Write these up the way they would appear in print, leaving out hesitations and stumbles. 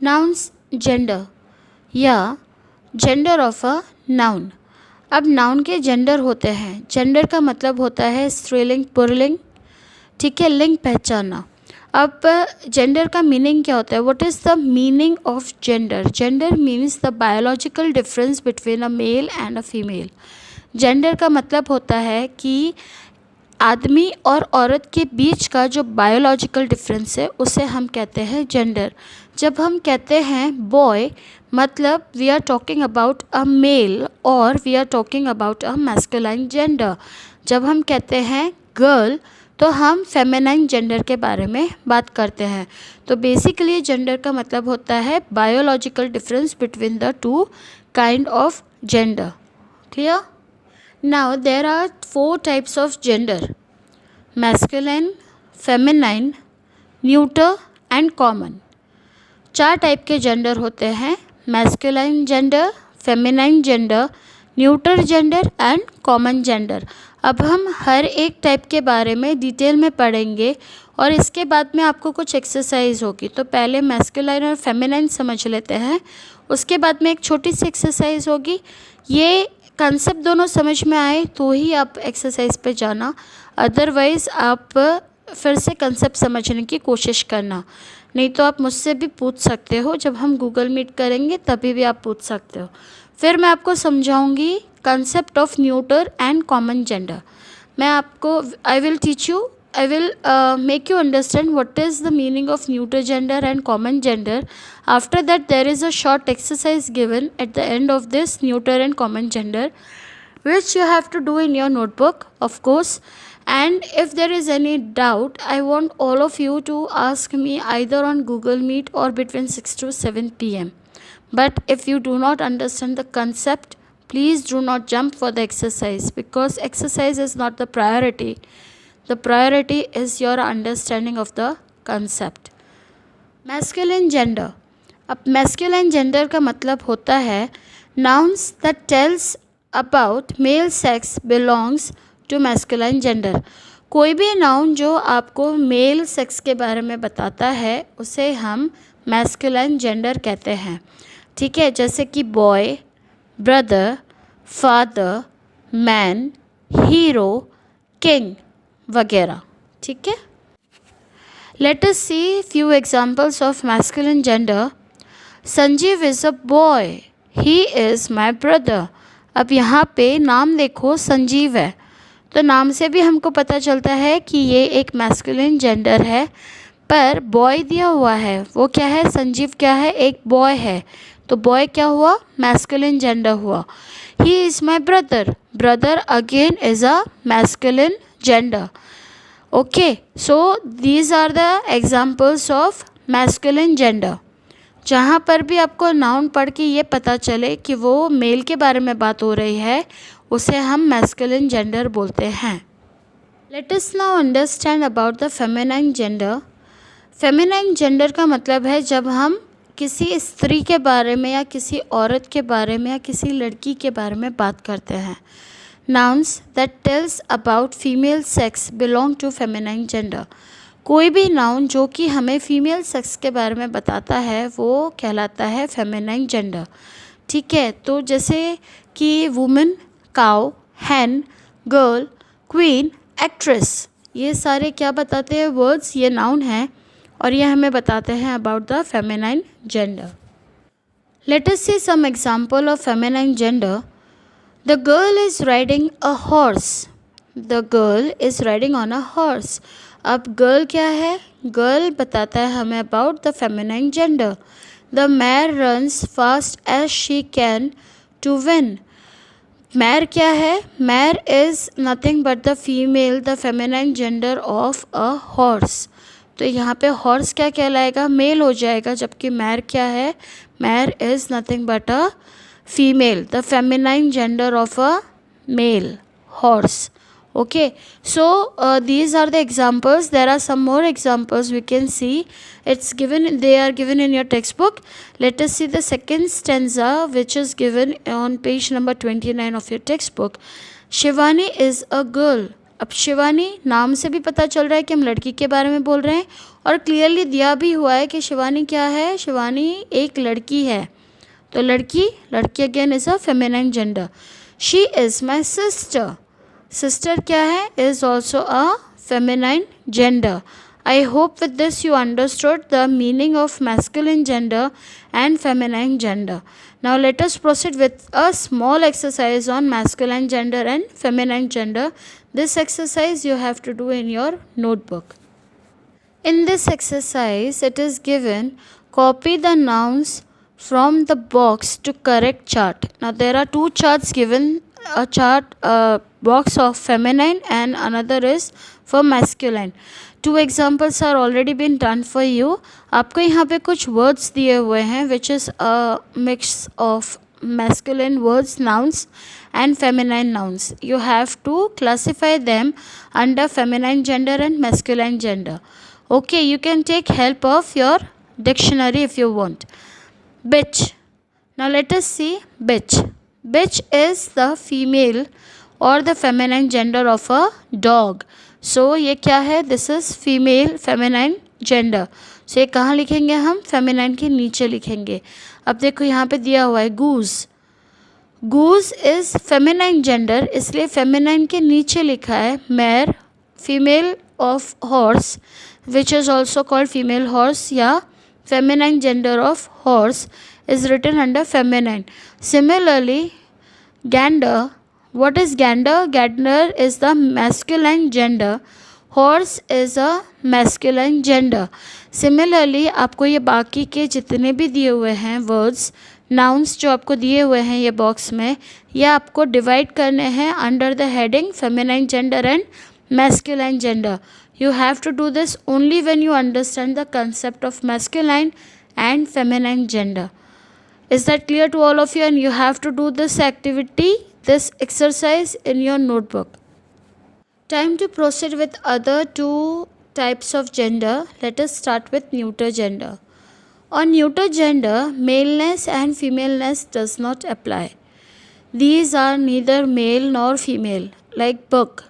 Nouns gender या gender of a noun. अब noun के जेंडर होते हैं। जेंडर का मतलब होता है स्त्रीलिंग पुल्लिंग, ठीक है, लिंग पहचानना। अब जेंडर का मीनिंग क्या होता है? What is the meaning of gender? Gender means the biological difference between a male and a female. Gender का मतलब होता है कि आदमी और औरत के बीच का जो बायोलॉजिकल डिफरेंस है उसे हम कहते हैं जेंडर। जब हम कहते हैं बॉय, मतलब we are talking about a male और we are talking about a masculine gender. जब हम कहते हैं गर्ल तो हम फेमिनाइन जेंडर के बारे में बात करते हैं। तो बेसिकली जेंडर का मतलब होता है biological difference between the two kind of gender. Clear? Now there are 4 types of gender: masculine, feminine, neuter and common। 4 type के जेंडर होते हैं: masculine gender, feminine gender, neuter gender and common gender. अब हम हर एक type के बारे में detail में पढ़ेंगे और इसके बाद में आपको कुछ एक्सरसाइज होगी। तो पहले मैस्कुलाइन और फेमिनाइन समझ लेते हैं, उसके बाद में एक छोटी सी एक्सरसाइज होगी। ये कंसेप्ट दोनों समझ में आए तो ही आप एक्सरसाइज पे जाना, अदरवाइज़ आप फिर से कंसेप्ट समझने की कोशिश करना। नहीं तो आप मुझसे भी पूछ सकते हो, जब हम गूगल मीट करेंगे तभी भी आप पूछ सकते हो। फिर मैं आपको समझाऊंगी concept of neuter and common gender. मैं आपको आई will make you understand what is the meaning of neuter gender and common gender. After that there is a short exercise given at the end of this neuter and common gender, which you have to do in your notebook, of course. And if there is any doubt, I want all of you to ask me either on Google Meet or between 6 to 7 p.m. But if you do not understand the concept, please do not jump for the exercise, because exercise is not the priority. The priority is your understanding of the concept. Masculine gender. अब masculine gender का मतलब होता है nouns that tells about male sex belongs to masculine gender। कोई भी noun जो आपको male sex के बारे में बताता है उसे हम मैस्कुलाइन जेंडर कहते हैं, ठीक है। जैसे कि boy, brother, father, man, hero, king वगैरह, ठीक है। Let us see few examples of masculine gender. Sanjeev is a boy, he is my brother. अब यहाँ पे नाम देखो, संजीव है, तो नाम से भी हमको पता चलता है कि ये एक मैस्कुलिन जेंडर है। पर बॉय दिया हुआ है, वो क्या है? संजीव क्या है? एक बॉय है, तो बॉय क्या हुआ? मैस्कुलिन जेंडर हुआ। He is my brother, brother again is a masculine gender। Okay, so these are the examples of masculine gender। जहाँ पर भी आपको नाउन पढ़ के ये पता चले कि वो मेल के बारे में बात हो रही है उसे हम मैस्कुलिन जेंडर बोलते हैं। Let us now understand about the feminine gender। Feminine gender का मतलब है जब हम किसी स्त्री के बारे में या किसी औरत के बारे में या किसी लड़की के बारे में बात करते हैं। Nouns that tells about female sex belong to feminine gender। कोई भी नाउन जो कि हमें फीमेल सेक्स के बारे में बताता है वो कहलाता है फेमिनाइन जेंडर, ठीक है। तो जैसे कि वुमेन, काउ, हैन, गर्ल, क्वीन, एक्ट्रेस, ये सारे क्या बताते हैं? वर्ड्स, ये नाउन हैं और ये हमें बताते हैं about the feminine gender. Let us see some example of feminine gender. The girl is riding a horse। The girl is riding on a horse। अब गर्ल क्या है? गर्ल बताता है हमें about the feminine gender. The mare runs fast as she can to win। Mare क्या है? Mare is nothing but the female, the feminine gender of a horse. तो यहाँ पे हॉर्स क्या कहलाएगा? मेल हो जाएगा, जबकि मैर क्या है? Mare is nothing but a female, the feminine gender of a male, horse। Okay, so these are the examples. There are some more examples we can see. They are given in your textbook. Let us see the second stanza, which is given on page number 29 of your textbook। Shivani is a girl। अब शिवानी नाम से भी पता चल रहा है कि हम लड़की के बारे में बोल रहे हैं और क्लियरली दिया भी हुआ है कि शिवानी क्या है, शिवानी एक लड़की है, तो लड़की again is a feminine gender. She is my sister, sister क्या है, is also a feminine gender. I hope with this you understood the meaning of masculine gender and feminine gender. Now let us proceed with a small exercise on masculine gender and feminine gender. This exercise you have to do in your notebook. In this exercise it is given copy the nouns from the box to correct chart. Now there are two charts given, a chart box of feminine and another is for masculine. Two examples are already been done for you. आपको यहाँ पे कुछ words दिए हुए हैं which is a mix of masculine words, nouns and feminine nouns. You have to classify them under feminine gender and masculine gender. Okay, you can take help of your dictionary if you want. bitch. Now let us see bitch. Bitch is the female or the feminine gender of a dog. So ये क्या है, this is female feminine gender. So ये कहाँ लिखेंगे हम, feminine के नीचे लिखेंगे. अब देखो यहाँ पे दिया हुआ है goose. Goose is feminine gender, इसलिए फेमिनाइन के नीचे लिखा है mare, female of horse which is also called female horse, या feminine gender of horse is written under feminine. Similarly gander. What is gander? Gander is the masculine gender. Horse is a masculine gender. Similarly आपको ये बाकी के जितने भी दिए हुए हैं वर्ड्स, नाउन्स जो आपको दिए हुए हैं ये बॉक्स में, ये आपको डिवाइड करने हैं under the heading feminine gender and masculine gender. You have to do this only when you understand the concept of masculine and feminine gender. Is that clear to all of you? And you have to do this activity, this exercise in your notebook. Time to proceed with other two types of gender. Let us start with neuter gender. On neuter gender, maleness and femaleness does not apply. These are neither male nor female, like book,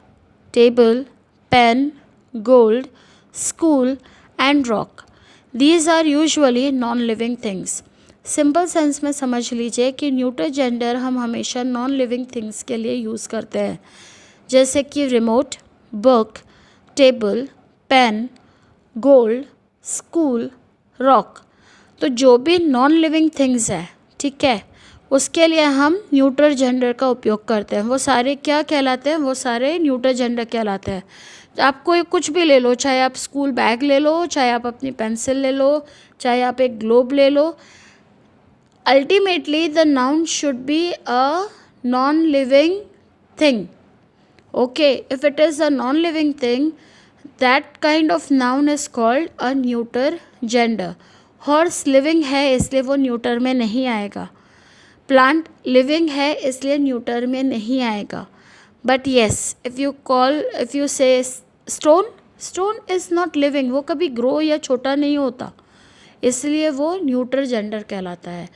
table, pen, gold, school and rock. These are usually non-living things. Simple sense में समझ लीजिए कि neuter gender हम हमेशा non living things के लिए use करते हैं, जैसे कि remote, book, table, pen, gold, school, rock. तो जो भी नॉन लिविंग थिंग्स है, ठीक है, उसके लिए हम न्यूटर जेंडर का उपयोग करते हैं. वो सारे क्या कहलाते हैं, वो सारे न्यूटर जेंडर कहलाते हैं. तो आप कोई कुछ भी ले लो, चाहे आप स्कूल बैग ले लो, चाहे आप अपनी पेंसिल ले लो, चाहे आप एक ग्लोब ले लो. Ultimately, the noun should be a non-living thing. Okay, if it is a non-living thing, that kind of noun is called a neuter gender. Horse living है इसलिए वो neuter में नहीं आएगा. Plant living है इसलिए neuter में नहीं आएगा. But yes, if you say stone is not living, वो कभी grow या छोटा नहीं होता, इसलिए वो न्यूटर जेंडर कहलाता है.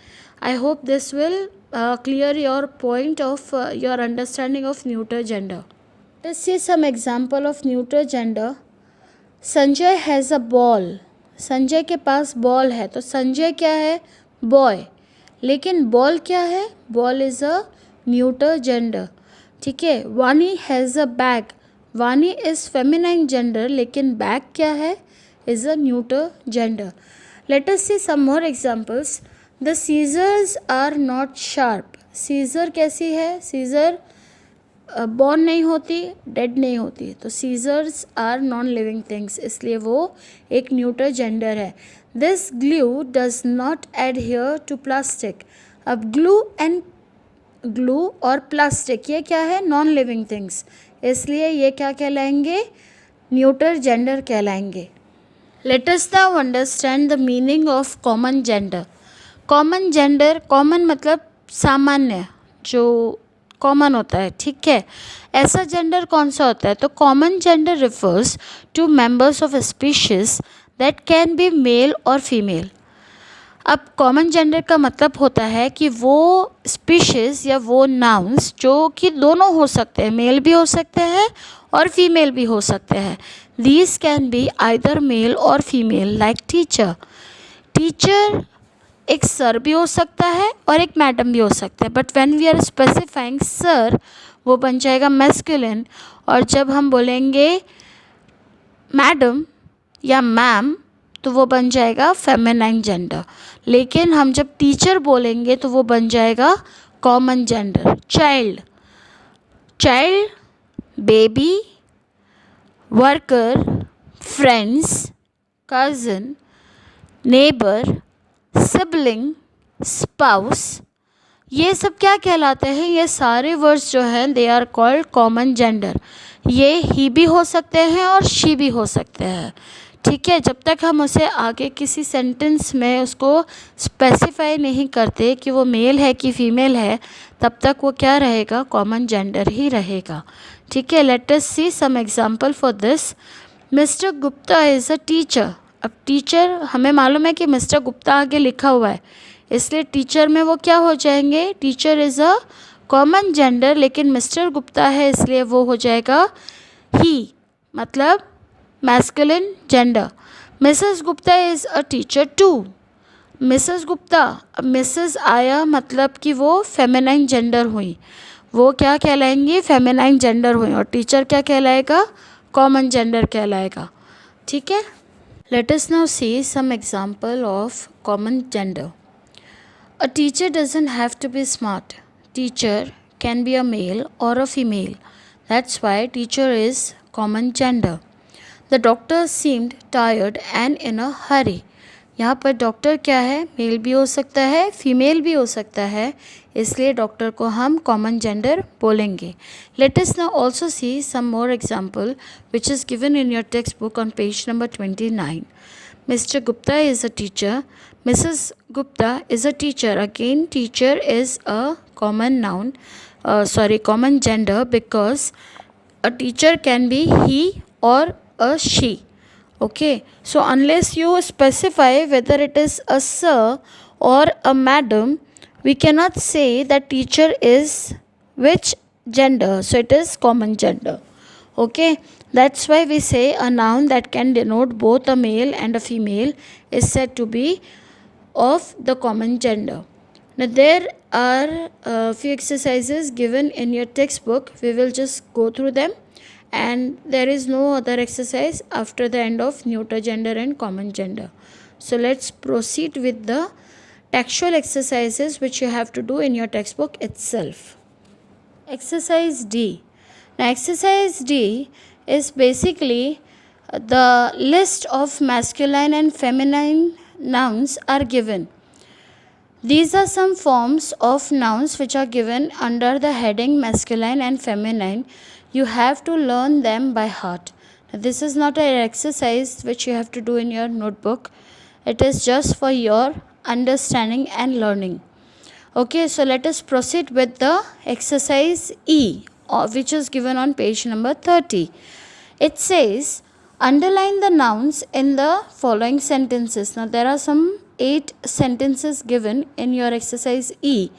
I hope this will clear your point of your understanding of neuter gender. Let's see some example of neuter gender. Sanjay has a ball. Sanjay के पास बॉल है, तो संजय क्या है, बॉय. लेकिन बॉल क्या है, ball is a neuter gender. ठीक है. वानी हैज़ अ बैग. वानी इज़ फेमिनाइन जेंडर, लेकिन बैग क्या है, is a neuter gender. Let us see some more examples. The scissors are not sharp. Scissor कैसी है, Scissor born नहीं होती, dead नहीं होती, तो scissors are non-living things, इसलिए वो एक neuter gender है. This glue does not adhere to plastic. अब glue और plastic ये क्या है, non-living things, इसलिए ये क्या कहलाएंगे, neuter gender कहलाएंगे. Let us now understand the meaning of common gender. Common gender, common मतलब सामान्य, जो कॉमन होता है, ठीक है. ऐसा जेंडर कौन सा होता है, तो common gender refers to members of species that can be male और फीमेल. अब कॉमन जेंडर का मतलब होता है कि वो स्पीशीज़ या वो नाउन्स जो कि दोनों हो सकते हैं, मेल भी हो सकते हैं और फीमेल भी हो सकते हैं. These can be either male or female, like teacher. Teacher एक सर भी हो सकता है और एक मैडम भी हो सकता है, but when we are specifying sir, वो बन जाएगा मैस्कुलिन, और जब हम बोलेंगे मैडम या मैम तो वो बन जाएगा फेमिनाइन जेंडर. लेकिन हम जब टीचर बोलेंगे तो वो बन जाएगा common gender. Child, child, baby, worker, friends, cousin, neighbour, sibling, spouse, ये सब क्या कहलाते हैं? ये सारे वर्ड्स जो हैं they are called common gender. ये ही भी हो सकते हैं और शी भी हो सकते हैं. ठीक है, जब तक हम उसे आगे किसी सेंटेंस में उसको स्पेसिफाई नहीं करते कि वो मेल है कि फीमेल है, तब तक वो क्या रहेगा? कॉमन जेंडर ही रहेगा. ठीक है, let us see some example for this. Mister Gupta is a teacher. अब टीचर, हमें मालूम है कि मिस्टर गुप्ता आगे लिखा हुआ है, इसलिए टीचर में वो क्या हो जाएंगे? Teacher is a common gender, लेकिन मिस्टर गुप्ता है इसलिए वो हो जाएगा ही, मतलब masculine gender. Missus Gupta is a teacher too. Missus Gupta, अब मिसेस आया मतलब कि वो फेमिनाइन जेंडर हुई, वो क्या कहलाएंगी? फेमिनाइन जेंडर हुई. और टीचर क्या कहलाएगा? कॉमन जेंडर कहलाएगा. ठीक है, let us now see some example of common gender. A teacher doesn't have to be smart. Teacher can be a male or a female. That's why teacher is common gender. The doctor seemed tired and in a hurry. यहाँ पर doctor क्या है? Mail भी हो सकता है, female भी हो सकता है, इसलिए डॉक्टर को हम कॉमन जेंडर बोलेंगे. Let us now also see some more example which is given in your textbook on page number 29. Mr. Gupta is a teacher. Mrs. Gupta is a teacher. Again, teacher is a common noun, common gender, because a teacher can be he or a she. Okay, so unless you specify whether it is a sir or a madam, we cannot say that teacher is which gender. So it is common gender. Okay, that's why we say a noun that can denote both a male and a female is said to be of the common gender. Now there are a few exercises given in your textbook. We will just go through them, and there is no other exercise after the end of neuter gender and common gender. So let's proceed with the textual exercises which you have to do in your textbook itself. Exercise D. Now exercise D is basically the list of masculine and feminine nouns are given. These are some forms of nouns which are given under the heading masculine and feminine. You have to learn them by heart. Now, this is not an exercise which you have to do in your notebook. It is just for your understanding and learning. Okay, so let us proceed with the exercise E, which is given on page number 30. It says, underline the nouns in the following sentences. Now there are some 8 sentences given in your exercise E,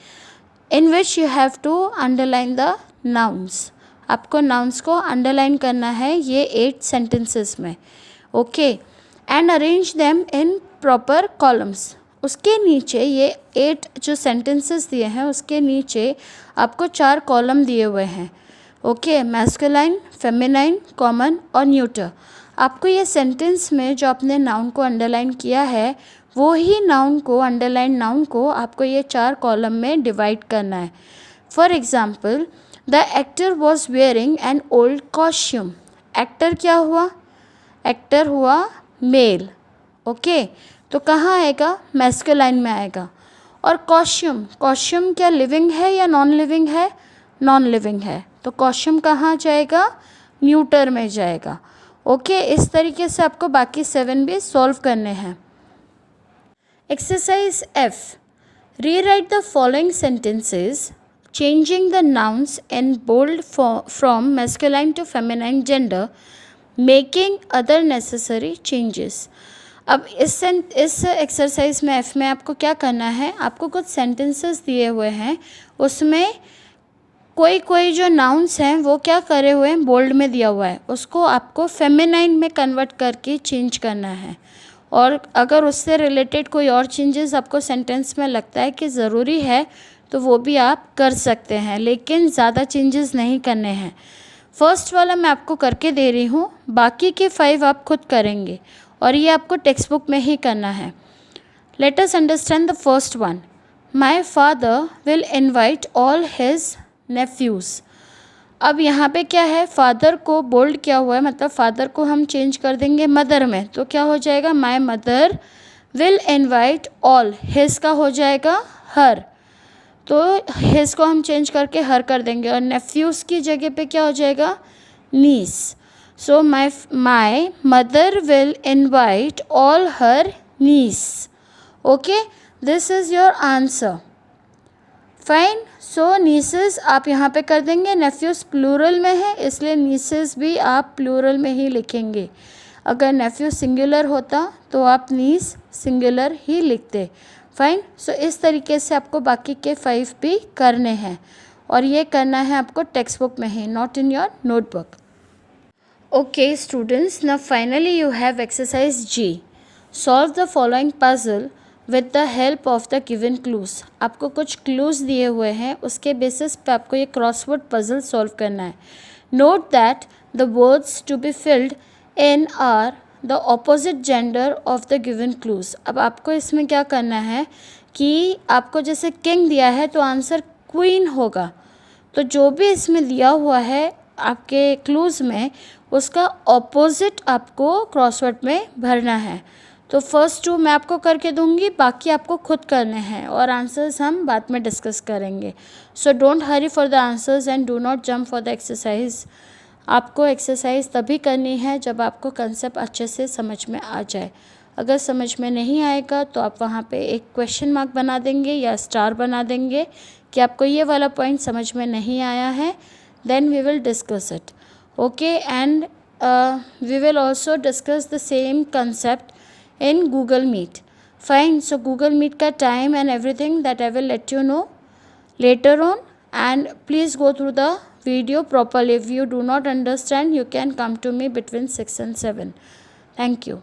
in which you have to underline the nouns. आपको nouns को underline करना है ये 8 sentences में. Okay, and arrange them in proper columns. उसके नीचे ये 8 जो sentences दिए हैं उसके नीचे आपको 4 कॉलम दिए हुए हैं. ओके, मैस्कुलाइन, फेमिनाइन, कॉमन और न्यूटर. आपको ये सेंटेंस में जो आपने नाउन को अंडरलाइन किया है वो ही नाउन को, अंडरलाइन नाउन को आपको ये 4 कॉलम में डिवाइड करना है. For example, the actor was wearing an old costume. Actor क्या हुआ? एक्टर हुआ मेल. ओके, तो कहाँ आएगा? मैस्कुलाइन में आएगा. और कॉस्ट्यूम, कॉस्ट्यूम क्या लिविंग है या नॉन लिविंग है? नॉन लिविंग है, तो कॉस्ट्यूम कहाँ जाएगा? न्यूटर में जाएगा. ओके, इस तरीके से आपको बाकी 7 भी सॉल्व करने हैं. Exercise F. Rewrite the following sentences changing the nouns in bold from masculine to feminine gender, making other necessary changes. अब इस एक्सरसाइज में F में आपको क्या करना है? आपको कुछ सेंटेंसेस दिए हुए हैं, उसमें कोई कोई जो नाउन्स हैं वो क्या करे हुए हैं, बोल्ड में दिया हुआ है, उसको आपको फेमिनाइन में कन्वर्ट करके चेंज करना है। और अगर उससे रिलेटेड कोई और चेंजेस आपको सेंटेंस में लगता है कि ज़रूरी है तो वो भी आप कर सकते हैं, लेकिन ज़्यादा चेंजेस नहीं करने हैं। फर्स्ट वाला मैं आपको करके दे रही हूँ, बाकी के 5 आप खुद करेंगे और ये आपको टेक्स्ट बुक में ही करना है। Let us understand the first one. My father will invite all his nephews. अब यहाँ पे क्या है, फादर को बोल्ड किया हुआ है, मतलब फादर को हम चेंज कर देंगे मदर में, तो क्या हो जाएगा, माई mother will invite all, his का हो जाएगा हर, तो हिज को हम चेंज करके हर कर देंगे और नेफ्यूज़ की जगह पे क्या हो जाएगा, niece. So my mother will invite all her niece. Okay, this is your answer. Fine. So nieces आप यहाँ पे कर देंगे, नेफ्यूज़ प्लूरल में है इसलिए नीसेस भी आप प्लूरल में ही लिखेंगे। अगर नेफ्यू सिंगुलर होता तो आप नीस सिंगुलर ही लिखते। फाइन। सो इस तरीके से आपको बाकी के 5 भी करने हैं और ये करना है आपको टेक्स्ट बुक में ही, not in your notebook. Okay students, now finally you have exercise G. Solve the following puzzle with the help of the given clues. आपको कुछ क्लूज़ दिए हुए हैं, उसके बेसिस पे आपको ये क्रॉसवर्ड पजल सॉल्व करना है। Note that the words to be filled in are the opposite gender of the given clues. अब आपको इसमें क्या करना है कि आपको जैसे किंग दिया है तो आंसर क्वीन होगा, तो जो भी इसमें दिया हुआ है आपके क्लूज़ में उसका ऑपोजिट आपको क्रॉसवर्ड में भरना है। तो फर्स्ट 2 मैं आपको करके दूंगी, बाकी आपको खुद करने हैं और आंसर्स हम बाद में डिस्कस करेंगे। So don't Hari for the answers and do not jump for the exercise. आपको एक्सरसाइज तभी करनी है जब आपको कंसेप्ट अच्छे से समझ में आ जाए। अगर समझ में नहीं आएगा तो आप वहाँ पे एक क्वेश्चन मार्क बना देंगे या स्टार बना देंगे कि आपको ये वाला पॉइंट समझ में नहीं आया है, then we will discuss it. Okay, and we will also discuss the same concept in Google Meet. Fine. So Google Meet ka time and everything that I will let you know later on, and please go through the video properly. If you do not understand, you can come to me between 6 and 7. Thank you.